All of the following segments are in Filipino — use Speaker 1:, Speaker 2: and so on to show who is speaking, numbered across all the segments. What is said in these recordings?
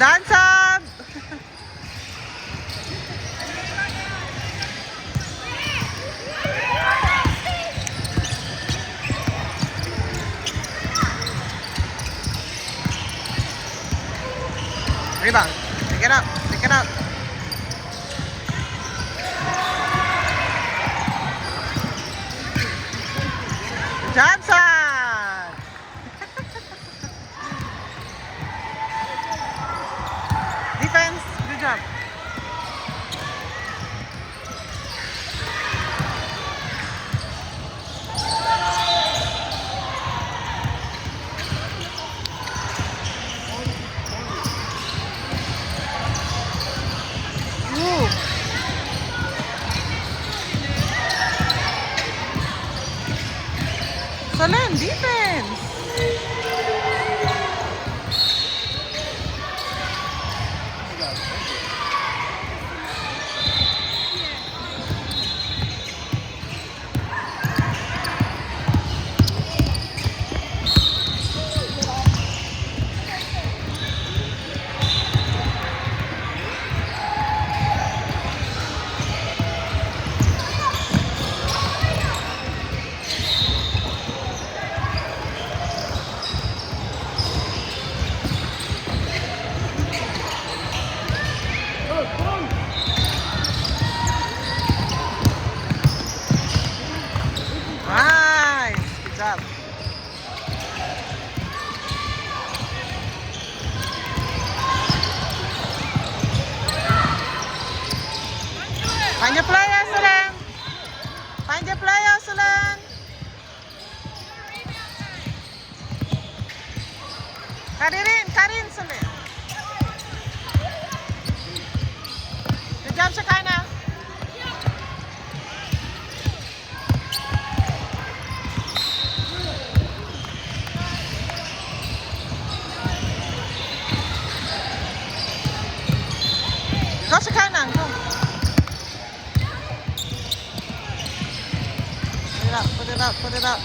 Speaker 1: Dance up! Rebound. Pick it up. Pick it up. Johnson! Defense. Good job. Solen, defense. Nice. Good job. Find your player, Solen. Find your player, Solen. Karin, Solen. Good job, Shekinah. Go, Shekinah, go. Put it up, put it up.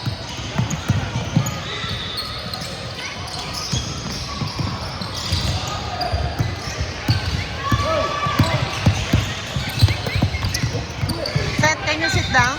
Speaker 1: Set, can you sit down?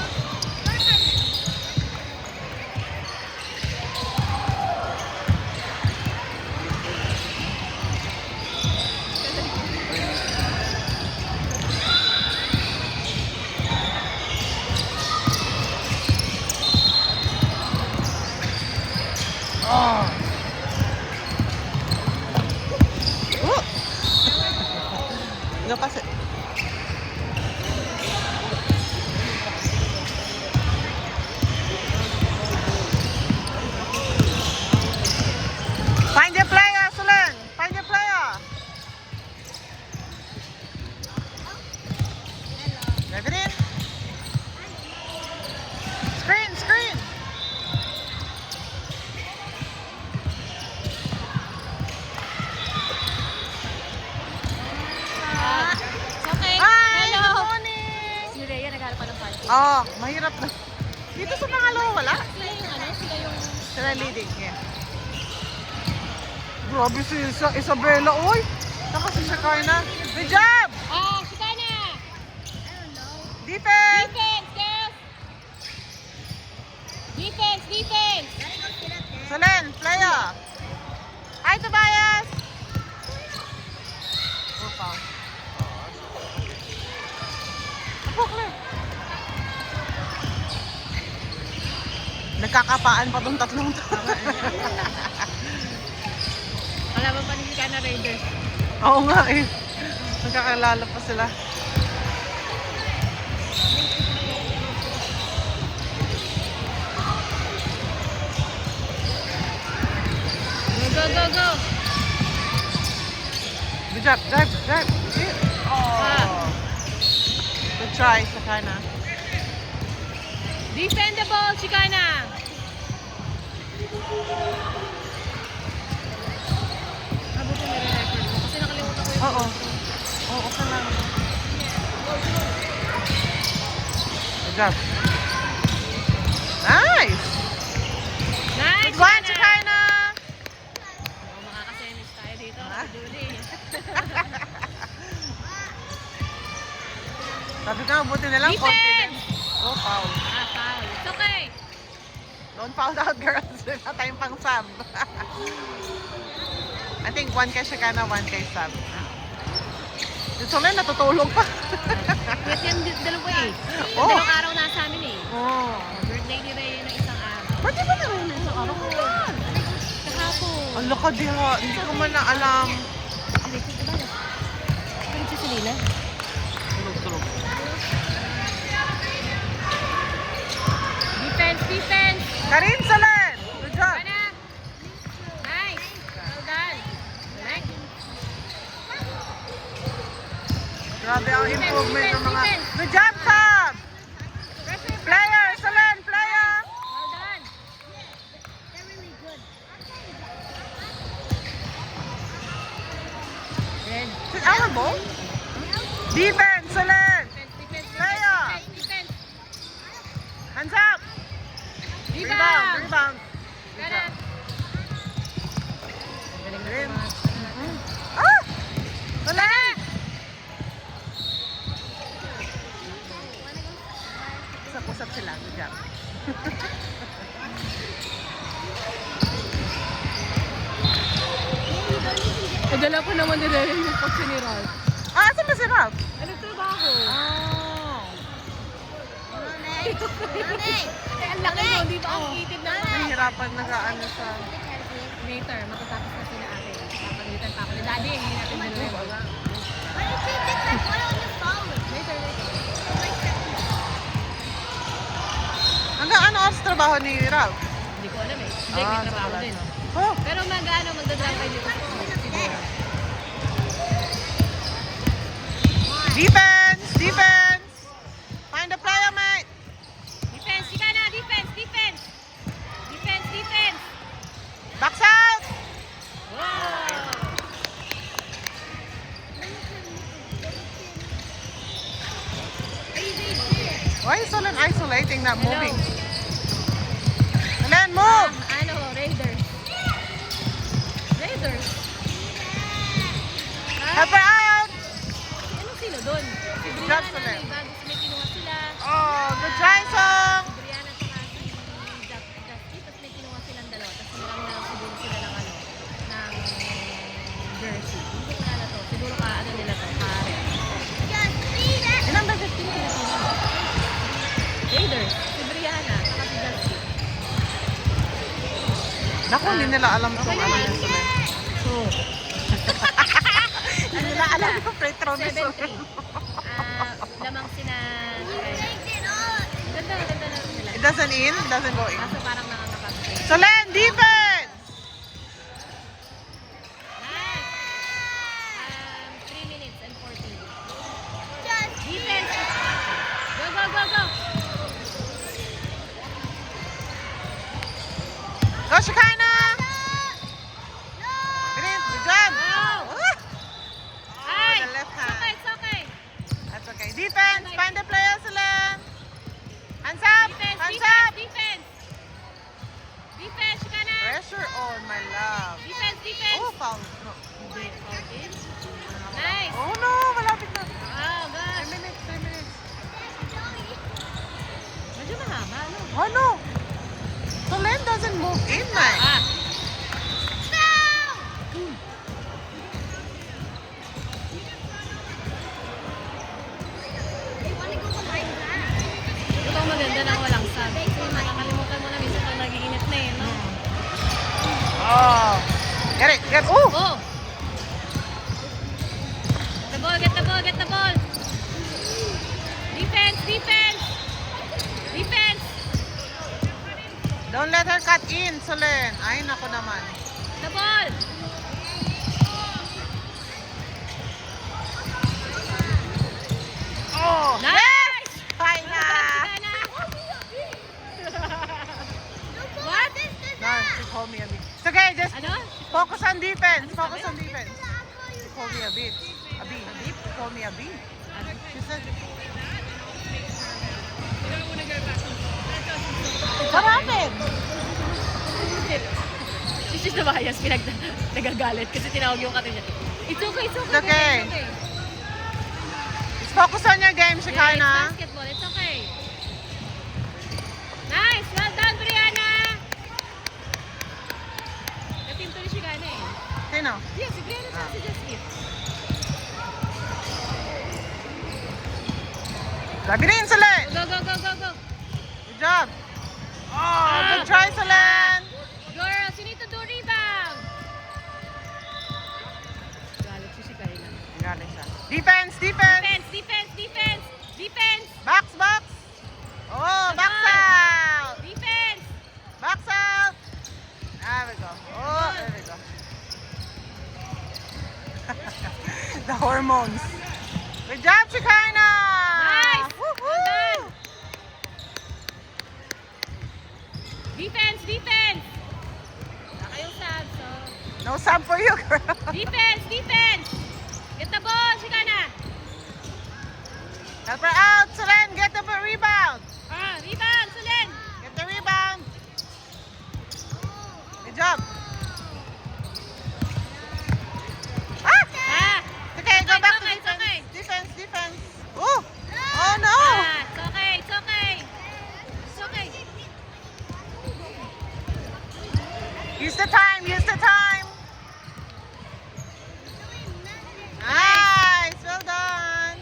Speaker 1: Oh. Go pass it. Find your player, Solen. Find your player. Drive it in. Screen. Oh, mahirap na. Dito sa pangalawa, wala? Sila leading, yeah. Grabe si Isabela, oy! Saka si Shekinah. Good job!
Speaker 2: Oh, Shekinah!
Speaker 1: Defense!
Speaker 2: Defense, girls! Defense!
Speaker 1: Solen, player! Hi, Tobias! Oh, foul. Nagkakapaan pa tong tatlong to.
Speaker 2: Wala ba pa ni Shekinah Raiders?
Speaker 1: Oo nga eh. Nagkakalala pa sila.
Speaker 2: Go!
Speaker 1: Good job, drive. Oh. Good try, Shekinah.
Speaker 2: Defend the ball, Shekinah! Abutin na rin record ko kasi nakalimutan ko yung
Speaker 1: Oo. Oo, okay lang. Good job. Nice!
Speaker 2: Nice!
Speaker 1: Good one, Shekinah!
Speaker 2: Makakasemis tayo dito.
Speaker 1: Ha?
Speaker 2: Julie.
Speaker 1: Sabi ka, buti na lang
Speaker 2: Defense!
Speaker 1: confidence. Oh, foul.
Speaker 2: Ah, foul. It's okay.
Speaker 1: Don't foul out, girls. Wala tayong pang sub. I think 1 kay Shakana, 1 kay sub. Yung Solen, natutulog pa.
Speaker 2: Yes, yan dalawa ko eh.
Speaker 1: Oh.
Speaker 2: Dalawang araw na sa amin eh.
Speaker 1: Oh.
Speaker 2: Birthday ni Rhea ng isang araw.
Speaker 1: Pwede ba na rin yung araw ko yan?
Speaker 2: Kahapon.
Speaker 1: Ang laka diha. Hindi ko man na alam.
Speaker 2: Hindi, sige ba na? Ano si Selena?
Speaker 1: Tulog.
Speaker 2: Defense, defense!
Speaker 1: Karin, Solen! Good job.
Speaker 2: Sana! Nice! Well done. Nice.
Speaker 1: Grabe ang improvement ng mga...
Speaker 2: defense.
Speaker 1: Good job, Sam!
Speaker 2: Pressure,
Speaker 1: Player, Solen, player!
Speaker 2: well done. Then,
Speaker 1: Is it our ball? Defense, Solen!
Speaker 2: defense,
Speaker 1: Kaya.
Speaker 2: defense.
Speaker 1: Hands up! Rebound, rebound. Good
Speaker 2: Sana.
Speaker 1: job.
Speaker 2: Galing na
Speaker 1: Rin.
Speaker 2: tumas.
Speaker 1: Ah! Solen! Usap-usap sila. Good job.
Speaker 2: Dala ko naman nila yung kotse ni Ralph.
Speaker 1: Ah, saan ba si Ralph?
Speaker 2: Ano trabaho?
Speaker 1: Oh.
Speaker 2: Ang laki mo, di ba ang kitid na
Speaker 1: Nahihirapan nag-ano sa...
Speaker 2: Later, matatapos na sila ate. Papalitan pa ako ni Daddy, hindi natin dalawa. Later, later.
Speaker 1: Hanggang ano oras trabaho ni Ralph?
Speaker 2: Hindi ko alam eh. Hindi, may trabaho
Speaker 1: wala
Speaker 2: din.
Speaker 1: na. Oh,
Speaker 2: Pero magdadrive kayo dito sa siguro.
Speaker 1: defense! Defense! Find the player, mate!
Speaker 2: Defense, sika na! Defense, defense! Defense, defense!
Speaker 1: Box out!
Speaker 2: Wow!
Speaker 1: Why is Solen isolating, not
Speaker 2: Hello.
Speaker 1: moving? Solen, move!
Speaker 2: Raiders. Raiders.
Speaker 1: Help her out!
Speaker 2: Anong sino doon? Si
Speaker 1: Job
Speaker 2: Brianna,
Speaker 1: sila.
Speaker 2: may bago may kinuha sila.
Speaker 1: Oh, good try, Song!
Speaker 2: Si Brianna at saka si Justy, tapos may kinuha silang dalawa. Tapos nilang na lang siguro sila ng jersey. Hindi ko na to. Siguro nila to, pare.
Speaker 1: Ilang beses team sila?
Speaker 2: Raiders. Si Brianna, at saka si Justy.
Speaker 1: Naku, hindi nila alam itong ano yung Solen.
Speaker 2: So,
Speaker 1: Hindi nila alam yung free throw ni
Speaker 2: 7-3.
Speaker 1: Solen.
Speaker 2: Lamang sina... Ganda na sila.
Speaker 1: It doesn't in? It doesn't go in.
Speaker 2: Kaso parang nakakapag-play.
Speaker 1: Solen, defense!
Speaker 2: Nice! 3 minutes and 14. Defense! Go, go, go, go!
Speaker 1: Go, Shekinah! Green, good job!
Speaker 2: Go!
Speaker 1: Ah!
Speaker 2: Ay!
Speaker 1: the left hand.
Speaker 2: It's okay.
Speaker 1: That's okay. Defense, find the player, Solen! Hands up!
Speaker 2: Defense,
Speaker 1: Hands
Speaker 2: defense,
Speaker 1: up!
Speaker 2: defense! Defense, Shikana!
Speaker 1: Pressure on, my love.
Speaker 2: Defense, defense!
Speaker 1: Oh, foul. No.
Speaker 2: Hindi, foul. Nice!
Speaker 1: Oh no, malapit na.
Speaker 2: Wow,
Speaker 1: 10
Speaker 2: gosh!
Speaker 1: minutes, 10 minutes.
Speaker 2: Medyo mahaba, no?
Speaker 1: Oh no! Solen doesn't move in, man.
Speaker 2: Ah! Ito ang maganda ng walang sub. Kasi nakakalimutan mo na minsan pag nag-iinit na eh, no?
Speaker 1: Oh. Get it, get oh!
Speaker 2: Oh! Get the ball, get the ball, get the ball! Defense, defense! Defense!
Speaker 1: Don't let her cut in, Solen. Ay, nako naman.
Speaker 2: The ball!
Speaker 1: Oh!
Speaker 2: Nice!
Speaker 1: Ay na!
Speaker 2: What?
Speaker 1: No, she called me a bit. It's okay, just
Speaker 2: Ano?
Speaker 1: focus on defense.
Speaker 2: Ano
Speaker 1: Focus
Speaker 2: sabi?
Speaker 1: on defense. She called me a bit. A bit. She called me a bit. She said, what happened?
Speaker 2: Si Sis Nabayas, nagagalit kasi tinawag yung kati niya. It's okay, it's okay.
Speaker 1: It's okay.
Speaker 2: It's okay.
Speaker 1: It's focus on your game,
Speaker 2: Yeah, it's
Speaker 1: Shekinah.
Speaker 2: basketball. It's okay. Nice! Well done, Brianna! Katim to ni Shekinah eh.
Speaker 1: Sino?
Speaker 2: Yeah, si Brianna at si Jasmine.
Speaker 1: Labirin, Solen.
Speaker 2: Go, go, go, go, go.
Speaker 1: Good job. Oh, good try, Solen.
Speaker 2: Girls, you need to do rebound. Galit si Shekinah.
Speaker 1: Galing siya. Defense, defense.
Speaker 2: Defense, defense, defense, defense,
Speaker 1: Box, box. Oh, box out.
Speaker 2: defense.
Speaker 1: Box out. There we go. Oh, there we go. The hormones. Good job, Shekinah.
Speaker 2: Nice.
Speaker 1: Woo-hoo.
Speaker 2: Well done. Defense, defense. Wala kayong sub, so.
Speaker 1: No sub for you, girl.
Speaker 2: Defense, defense. Get the ball, Shekinah.
Speaker 1: Help her out, Solen. Get the rebound.
Speaker 2: Rebound, Solen.
Speaker 1: Get the rebound. Good job. Ah! Okay, go back to
Speaker 2: It's
Speaker 1: defense.
Speaker 2: okay.
Speaker 1: Defense, defense. Oh! Oh no!
Speaker 2: It's okay, it's okay. It's okay.
Speaker 1: Use the time, use the time. Nice, well done.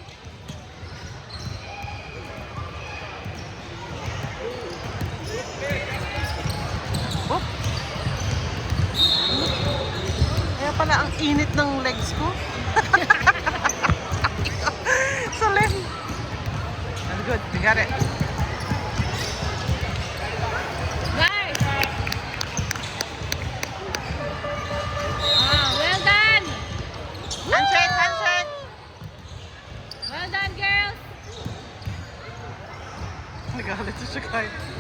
Speaker 1: Oh. Kaya pala ang init ng legs ko. Solen. That's good, you got it.
Speaker 2: Guys. Well done.
Speaker 1: Handshake, handshake.
Speaker 2: Well done, girls.
Speaker 1: Nagalit si Shekinah.